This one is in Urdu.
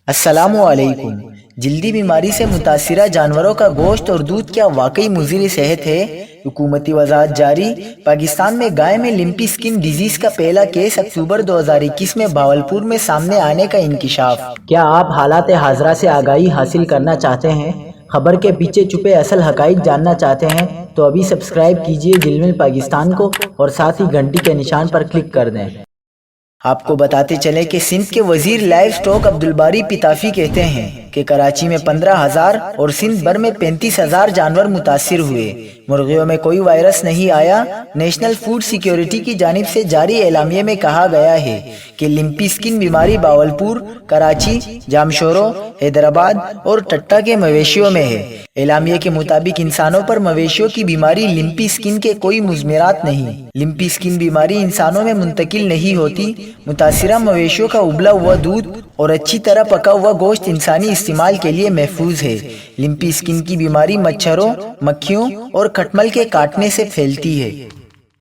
السلام علیکم۔ جلدی بیماری سے متاثرہ جانوروں کا گوشت اور دودھ کیا واقعی مضر صحت ہے؟ حکومتی وضاحت جاری۔ پاکستان میں گائے میں لمپی سکن ڈیزیز کا پہلا کیس اکتوبر 2021 میں بھاولپور میں سامنے آنے کا انکشاف۔ کیا آپ حالات حاضرہ سے آگاہی حاصل کرنا چاہتے ہیں؟ خبر کے پیچھے چھپے اصل حقائق جاننا چاہتے ہیں تو ابھی سبسکرائب کیجئے جلمل پاکستان کو اور ساتھ ہی گھنٹی کے نشان پر کلک کر دیں۔ آپ کو بتاتے چلیں کہ سندھ کے وزیر لائف سٹاک عبدالباری پیتافی کہتے ہیں کہ کراچی میں 15,000 اور سندھ بھر میں 35,000 جانور متاثر ہوئے۔ مرغیوں میں کوئی وائرس نہیں آیا۔ نیشنل فوڈ سیکیورٹی کی جانب سے جاری اعلامیے میں کہا گیا ہے کہ لمپی سکن بیماری بھاولپور، کراچی، جامشورو، حیدرآباد اور ٹٹا کے مویشیوں میں ہے۔ اعلامیے کے مطابق انسانوں پر مویشیوں کی بیماری لمپی سکن کے کوئی مضمرات نہیں۔ لمپی سکن بیماری انسانوں میں منتقل نہیں ہوتی۔ متاثرہ مویشیوں کا ابلا ہوا دودھ اور اچھی طرح پکا ہوا گوشت انسانی استعمال کے لیے محفوظ ہے۔ لمپی سکن کی بیماری مچھروں، مکھیوں اور کھٹمل کے کاٹنے سے پھیلتی ہے۔